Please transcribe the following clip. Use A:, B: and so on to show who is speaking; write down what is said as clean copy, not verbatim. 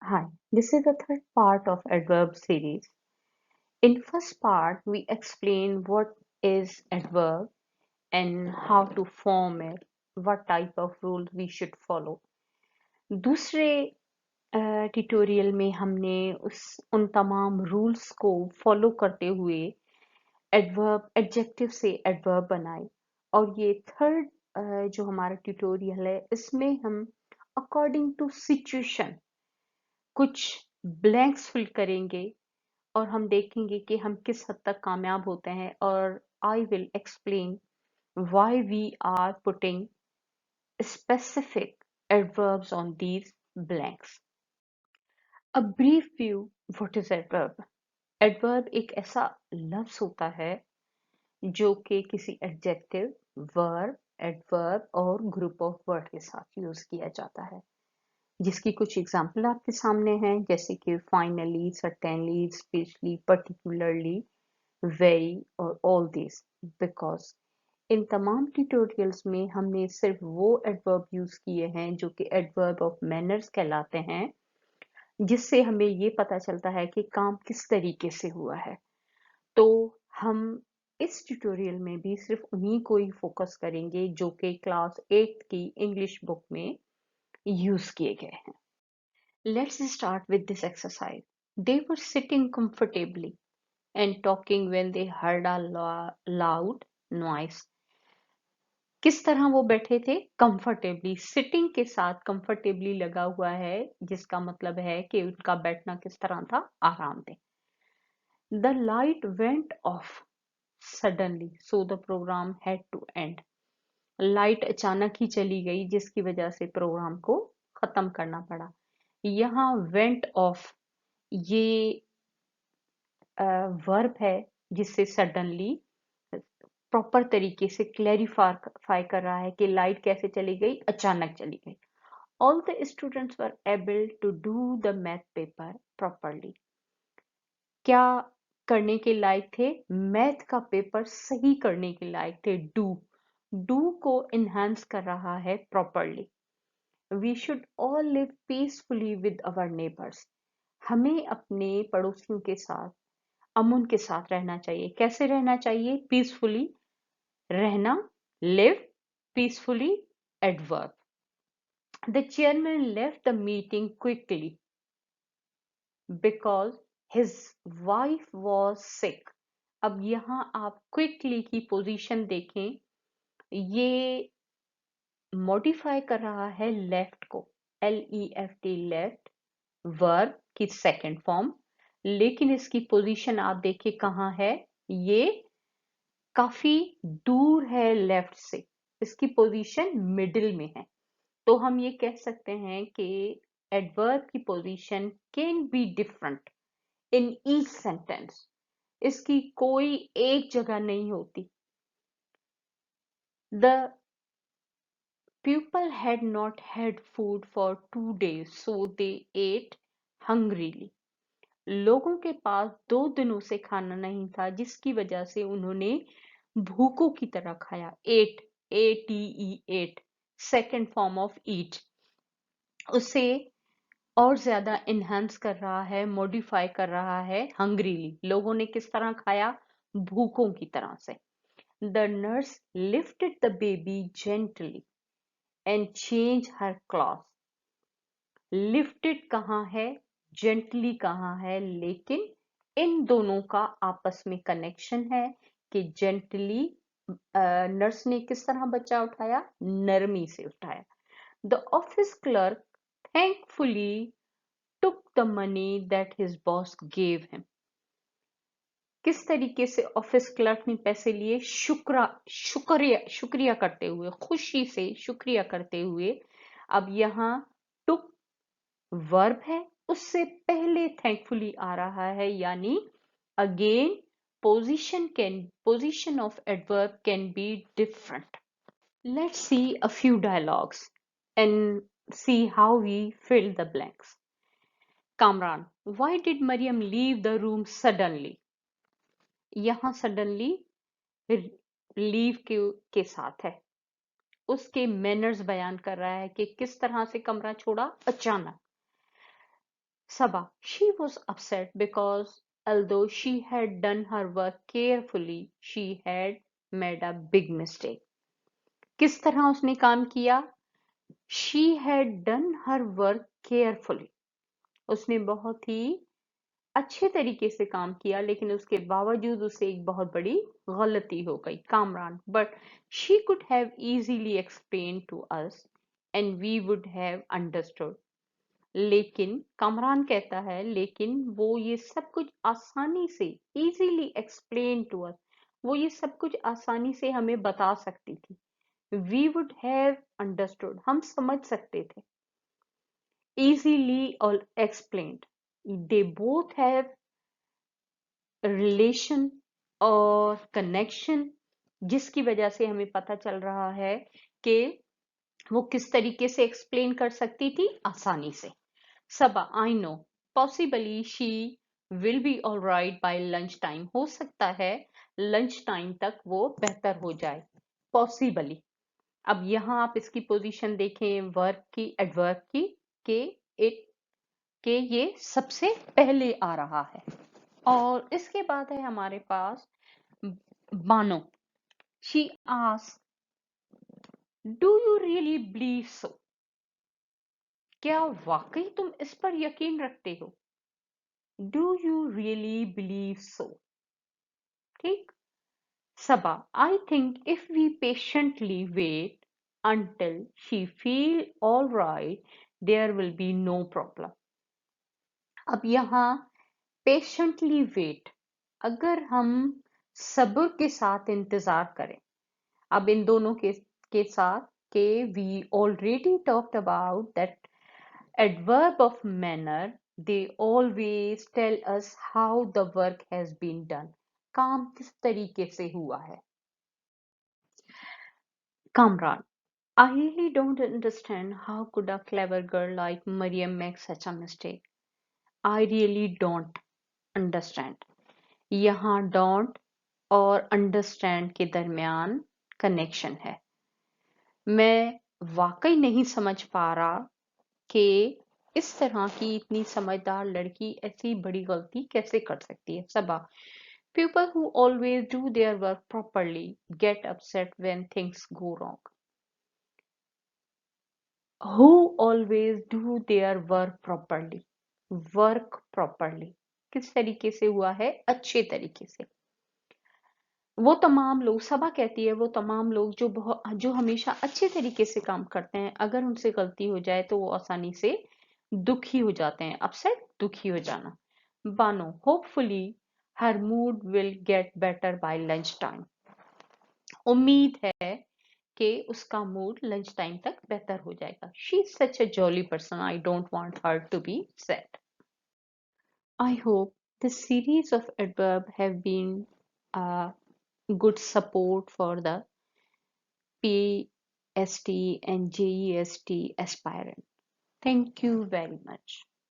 A: Hi, this is the third part of adverb series. In first part, we explain what is adverb and how to form it, what type of rules we should follow. दूसरे tutorial में हमने उन तमाम rules को follow करते हुए adverb adjective से adverb बनाए और ये थर्ड जो हमारा ट्यूटोरियल है इसमें हम अकॉर्डिंग टू सिचुएशन कुछ ब्लैंक्स फिल करेंगे और हम देखेंगे कि हम किस हद तक कामयाब होते हैं और I will explain why we are putting specific adverbs on these blanks. A brief view, what is adverb? Adverb एक ऐसा लफ्ज होता है जो कि किसी एडजेक्टिव, वर्ब, एडवर्ब और ग्रुप ऑफ वर्ड के साथ यूज किया जाता है जिसकी कुछ एग्जाम्पल आपके सामने हैं जैसे कि finally, certainly, specially, particularly, very और ऑल दिस बिकॉज इन तमाम ट्यूटोरियल्स में हमने सिर्फ वो एडवर्ब यूज किए हैं जो कि एडवर्ब ऑफ मैनर्स कहलाते हैं जिससे हमें ये पता चलता है कि काम किस तरीके से हुआ है तो हम इस ट्यूटोरियल में भी सिर्फ उन्हीं को ही फोकस करेंगे जो कि क्लास 8 की इंग्लिश बुक में यूज किए गए हैं Let's start with this exercise. They were sitting comfortably and talking when they heard a loud noise. किस तरह वो बैठे थे कंफर्टेबली सिटिंग के साथ कंफर्टेबली लगा हुआ है जिसका मतलब है कि उनका बैठना किस तरह था आरामदेह the light went off suddenly so the program had to end light अचानक ही चली गई जिसकी वजह से प्रोग्राम को खत्म करना पड़ा यहाँ वेंट ऑफ ये वर्ब है जिससे सडनली प्रॉपर तरीके से क्लैरिफाई कर रहा है कि लाइट कैसे चली गई अचानक चली गई all the students were able to do the math paper properly क्या करने के लायक थे मैथ का पेपर सही करने के लायक थे डू को इनहेंस कर रहा है properly we should all live peacefully with our neighbours हमें अपने पड़ोसियों के साथ अमन के साथ रहना चाहिए कैसे रहना चाहिए पीसफुली रहना live peacefully adverb the chairman left the meeting quickly because his wife was sick अब यहां आप quickly की पोजीशन देखें ये मॉडिफाई कर रहा है लेफ्ट को left लेफ्ट वर्ब की सेकंड फॉर्म लेकिन इसकी पोजीशन आप देखिए कहां है ये काफी दूर है लेफ्ट से इसकी पोजीशन मिडिल में है तो हम ये कह सकते हैं कि एडवर्ब की position can be different in each sentence इसकी कोई एक जगह नहीं होती the people had not had food for 2 days so they ate hungrily लोगों के पास 2 दिनों से खाना नहीं था जिसकी वजह से उन्होंने भूखों की तरह खाया ate ate second form of eat उसे और ज्यादा इनहेंस कर रहा है मॉडिफाई कर रहा है हंग्रीली लोगों ने किस तरह खाया भूखों की तरह से the nurse lifted the baby gently and change her cloth lifted कहाँ है जेंटली कहाँ है लेकिन इन दोनों का आपस में कनेक्शन है कि जेंटली नर्स ने किस तरह बच्चा उठाया नरमी से उठाया the office clerk thankfully took the money that his boss gave him किस तरीके से ऑफिस क्लर्क ने पैसे लिए शुक्रिया करते हुए खुशी से शुक्रिया करते हुए अब यहाँ टुक वर्ब है उससे पहले थैंकफुली आ रहा है यानी again position of adverb can be different let's see a few dialogues and see how we fill the blanks. Kamran, why did Mariam leave the room suddenly? यहाँ suddenly लीव के साथ है उसके मैनर्स बयान कर रहा है कि किस तरह से कमरा छोड़ा अचानक Sabah, she was upset because although she had done her work carefully, she had made a big mistake. किस तरह उसने काम किया? She had done her work carefully. उसने बहुत ही अच्छे तरीके से काम किया, लेकिन उसके बावजूद उसे एक बहुत बड़ी गलती हो गई। Kamran, but she could have easily explained to us and we would have understood. लेकिन कामरान कहता है, लेकिन वो ये सब कुछ आसानी से इजीली एक्सप्लेन टू अस, वो ये सब कुछ आसानी से हमें बता सकती थी। वी वुड हैव अंडरस्टूड, हम समझ सकते थे। easily or explained, they both have relation और कनेक्शन, जिसकी वजह से हमें पता चल रहा है कि वो किस तरीके से एक्सप्लेन कर सकती थी, आसानी से। Saba, I know, possibly she will be all right by lunch time, हो सकता है लंच टाइम तक वो बेहतर हो जाए। पॉसिबली, अब यहाँ आप इसकी पोजीशन देखें वर्क की, एडवर्ब की, के इट, के ये सबसे पहले आ रहा है। और इसके बाद है हमारे पास Bano. She asked, do you really believe so? क्या वाकई तुम इस पर यकीन रखते हो? Do you really believe so? ठीक। Saba, I think if we patiently wait until she feel all right, there will be no problem. अब यहाँ पेशेंटली वेट, अगर हम सब्र के साथ इंतजार करें। अब इन दोनों के साथ के we already talked about that adverb of manner, they always tell us how the work has been done. काम किस तरीके से हुआ है। Kamran, I really don't understand how could a clever girl like Mariam make such a mistake. I really don't understand. यहाँ don't और understand के दरमियान कनेक्शन है। मैं वाकई नहीं समझ पा रहा कि इस तरह की इतनी समझदार लड़की ऐसी बड़ी गलती कैसे कर सकती है। Saba, people who always do their work properly get upset when things go wrong. Who always do their work properly किस तरीके से हुआ है? अच्छे तरीके से। वो तमाम लोग, सबा कहती है, वो तमाम लोग जो हमेशा अच्छे तरीके से काम करते हैं, अगर उनसे गलती हो जाए तो वो आसानी से दुखी हो जाते हैं। अपसेट, दुखी हो जाना। Bano, hopefully her mood will get better by lunch time. उम्मीद है कि उसका मूड लंच टाइम तक बेहतर हो जाएगा। She is such a jolly person, I don't want her to be sad. I hope this series of adverb have been a good support for the PST and JEST aspirant. Thank you very much.